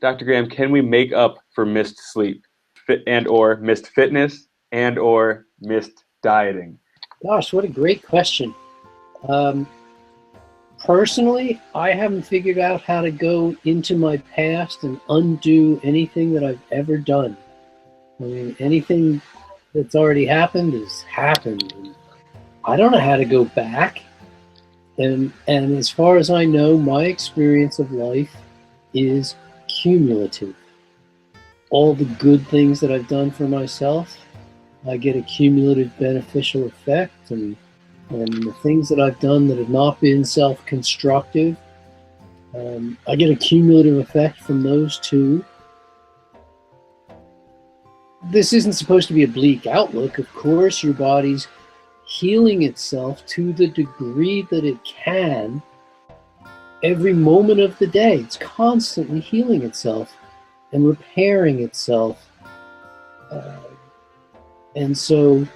Dr. Graham, can we make up for missed sleep and or missed fitness and or missed dieting? Gosh, what a great question. Um, Personally, I haven't figured out how to go into my past and undo anything that I've ever done. I mean, anything that's already happened has happened. And I don't know how to go back. And as far as I know, my experience of life is cumulative. All the good things that I've done for myself, I get a cumulative beneficial effect, and the things that I've done that have not been self-constructive, I get a cumulative effect from those too. This isn't supposed to be a bleak outlook. Of course, your body's healing itself to the degree that it can every moment of the day. It's constantly healing itself and repairing itself. And so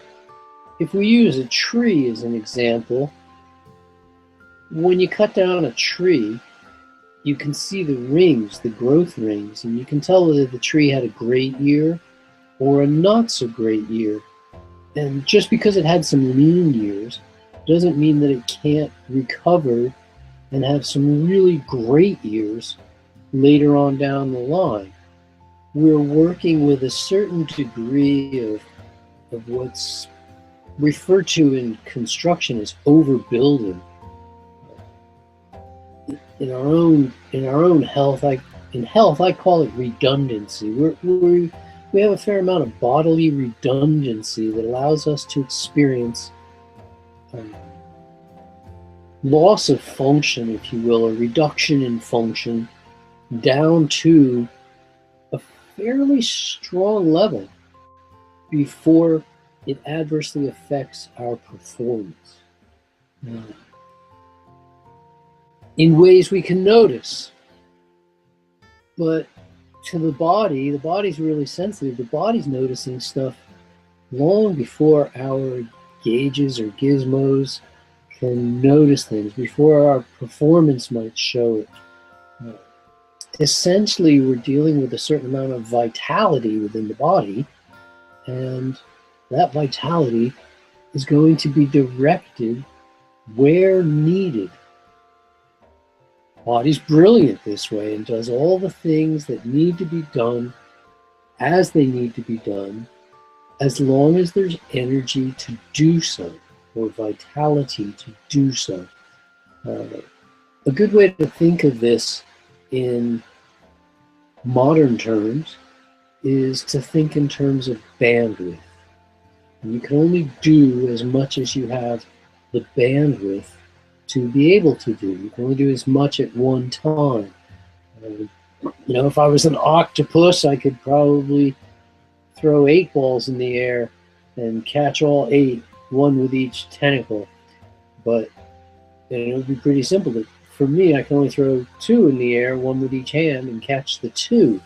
if we use a tree as an example, when you cut down a tree, you can see the rings, the growth rings, and you can tell whether the tree had a great year or a not so great year. And just because it had some lean years doesn't mean that it can't recover and have some really great years later on down the line. We're working with a certain degree of what's referred to in construction as overbuilding. In our own health, I call it redundancy. We have a fair amount of bodily redundancy that allows us to experience loss of function, if you will, or reduction in function down to a fairly strong level before it adversely affects our performance in ways we can notice. But to the body's really sensitive. The body's noticing stuff long before our gauges or gizmos can notice things, before our performance might show it. Essentially, we're dealing with a certain amount of vitality within the body, and that vitality is going to be directed where needed. Body's brilliant this way and does all the things that need to be done as they need to be done, as long as there's energy to do so, or vitality to do so. A good way to think of this in modern terms is to think in terms of bandwidth. And you can only do as much as you have the bandwidth to be able to do. You can only do as much at one time. If I was an octopus, I could probably throw 8 balls in the air and catch all 8, one with each tentacle. But it would be pretty simple. But for me, I can only throw 2 in the air, one with each hand, and catch the 2.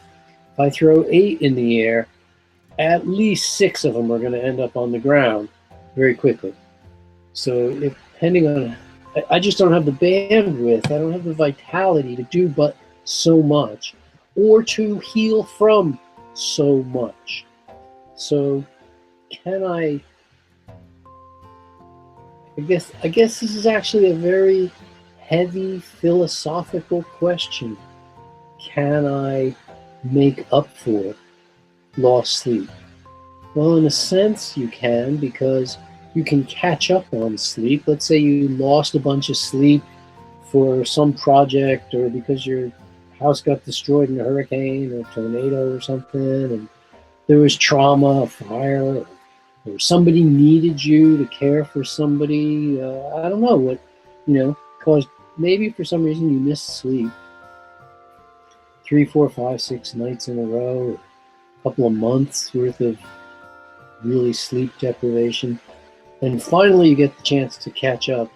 If I throw 8 in the air, at least 6 of them are going to end up on the ground very quickly. So depending on, I just don't have the bandwidth, I don't have the vitality to do but so much, or to heal from so much. So can I guess this is actually a very heavy philosophical question. Can I make up for lost sleep? Well, in a sense you can, because you can catch up on sleep. Let's say you lost a bunch of sleep for some project, or because your house got destroyed in a hurricane or tornado or something, and there was trauma, a fire, or somebody needed you to care for somebody. I don't know what, caused, maybe for some reason you missed sleep 3, 4, 5, 6 nights in a row, or a couple of months worth of really sleep deprivation. And finally you get the chance to catch up,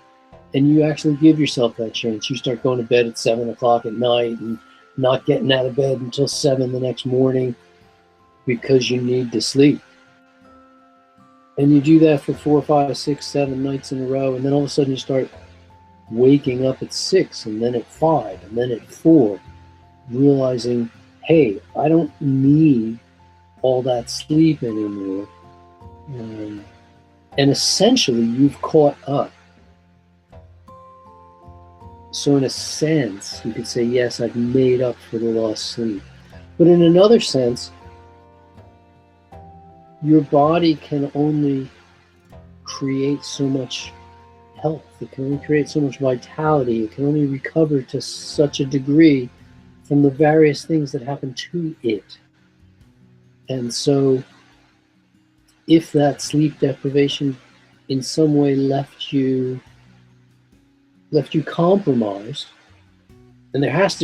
and you actually give yourself that chance. You start going to bed at 7 o'clock at night and not getting out of bed until 7 the next morning because you need to sleep. And you do that for 4, 5, 6, 7 nights in a row, and then all of a sudden you start waking up at 6, and then at 5, and then at 4, realizing, hey, I don't need all that sleep anymore. And essentially, you've caught up. So, in a sense, you could say, yes, I've made up for the lost sleep. But in another sense, your body can only create so much health. It can only create so much vitality. It can only recover to such a degree from the various things that happen to it. And so, if that sleep deprivation in some way left you compromised, and there has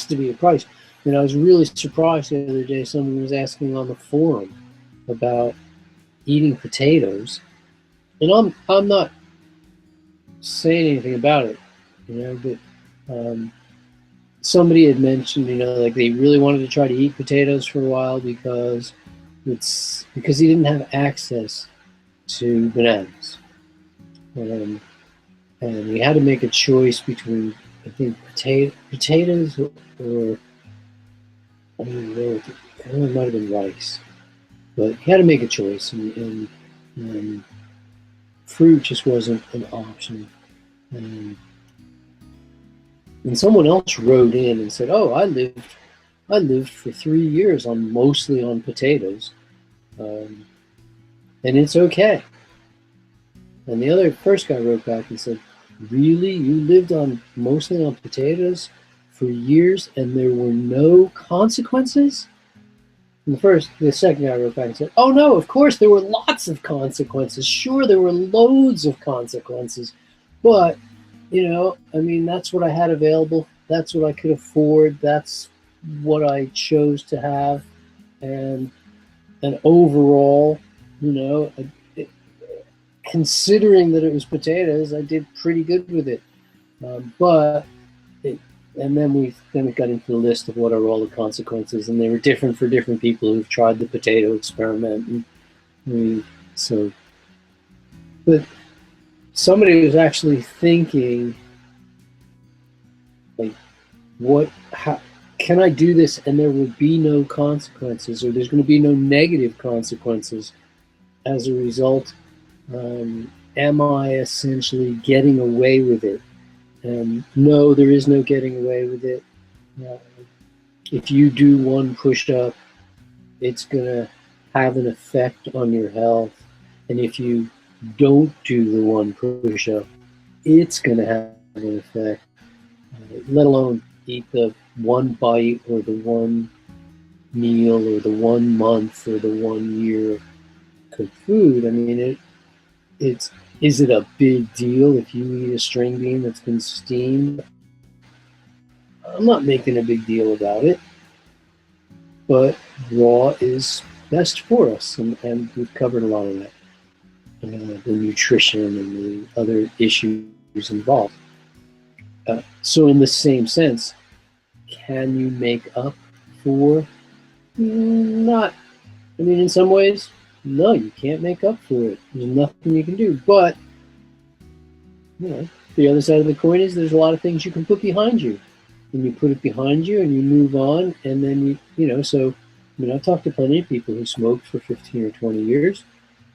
to be a price. I was really surprised the other day. Someone was asking on the forum about eating potatoes, and I'm not saying anything about it, but somebody had mentioned, like they really wanted to try to eat potatoes for a while because he didn't have access to bananas, and he had to make a choice between, I think, potatoes or I don't know, it might have been rice, but he had to make a choice, and fruit just wasn't an option. And, and someone else wrote in and said, "Oh, I lived for 3 years on mostly on potatoes, and it's okay." And the first guy wrote back and said, "Really, you lived on mostly on potatoes for years, and there were no consequences?" And the second guy wrote back and said, "Oh no, of course there were lots of consequences. Sure, there were loads of consequences, but that's what I had available. That's what I could afford. That's what I chose to have, and overall, considering that it was potatoes, I did pretty good with it. But and then it got into the list of what are all the consequences, and they were different for different people who've tried the potato experiment. But somebody was actually thinking, like, how can I do this and there will be no consequences, or there's going to be no negative consequences as a result? Am I essentially getting away with it? No, there is no getting away with it. If you do one push-up, it's going to have an effect on your health. And if you don't do the one push-up, it's going to have an effect. Let alone eat the one bite or the one meal or the 1 month or the 1 year cooked food. I mean, is it a big deal if you eat a string bean that's been steamed? I'm not making a big deal about it, but raw is best for us, and we've covered a lot of that, the nutrition and the other issues involved. So in the same sense, can you make up for? Not. I mean, in some ways, no, you can't make up for it. There's nothing you can do. But the other side of the coin is there's a lot of things you can put behind you, and you put it behind you, and you move on, and then So, I've talked to plenty of people who smoked for 15 or 20 years,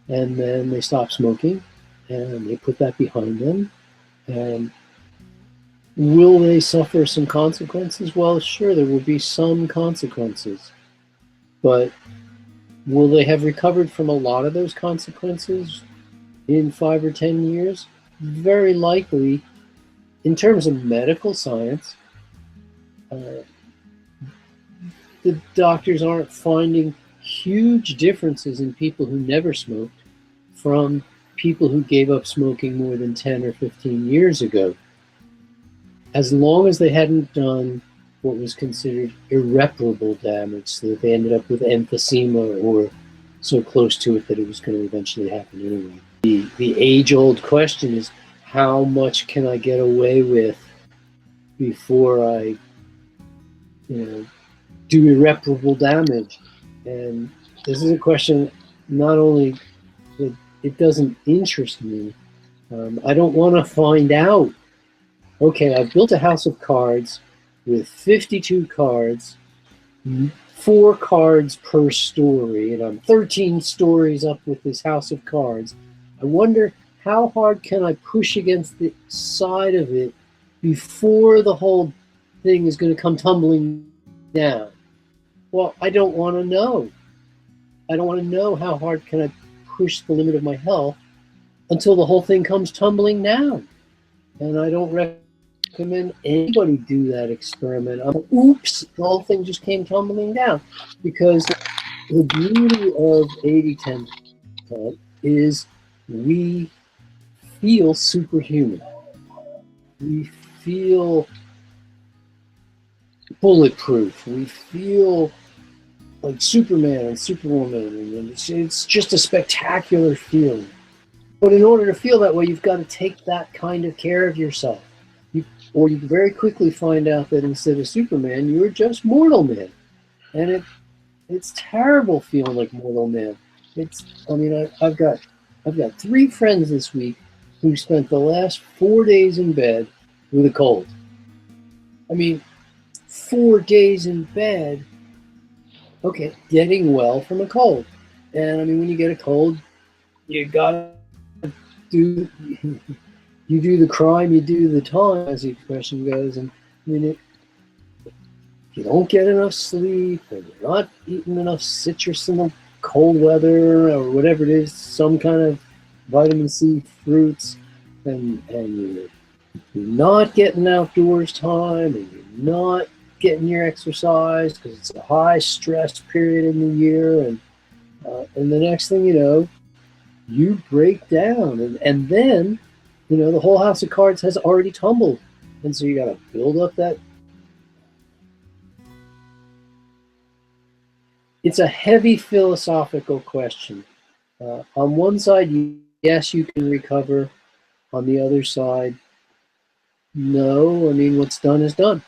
and then they stop smoking, and they put that behind them, and will they suffer some consequences? Well, sure, there will be some consequences, but will they have recovered from a lot of those consequences in 5 or 10 years? Very likely. In terms of medical science, the doctors aren't finding huge differences in people who never smoked from people who gave up smoking more than 10 or 15 years ago. As long as they hadn't done what was considered irreparable damage, so that they ended up with emphysema or so close to it that it was going to eventually happen anyway. The age-old question is, how much can I get away with before I, do irreparable damage? And this is a question not only that it doesn't interest me, I don't want to find out. Okay, I've built a house of cards with 52 cards, 4 cards per story, and I'm 13 stories up with this house of cards. I wonder how hard can I push against the side of it before the whole thing is going to come tumbling down. Well, I don't want to know. I don't want to know how hard can I push the limit of my health until the whole thing comes tumbling down. And I don't recommend anybody do that experiment. Oops, the whole thing just came tumbling down. Because the beauty of 80-10 is we feel superhuman. We feel bulletproof. We feel like Superman and Superwoman, and it's just a spectacular feeling. But in order to feel that way, you've got to take that kind of care of yourself. Or you very quickly find out that instead of Superman, you're just mortal man. And it's terrible feeling like mortal man. I've got 3 friends this week who spent the last 4 days in bed with a cold. 4 days in bed, okay, getting well from a cold. And when you get a cold, you gotta do you do the crime, you do the time, as the expression goes. And if you don't get enough sleep, or you're not eating enough citrus in the cold weather, or whatever it is, some kind of vitamin C fruits, and you're not getting outdoors time, and you're not getting your exercise because it's a high stress period in the year, and the next thing you know, you break down, and then the whole house of cards has already tumbled, and so you got to build up that. It's a heavy philosophical question. On one side, yes, you can recover. On the other side, no. What's done is done.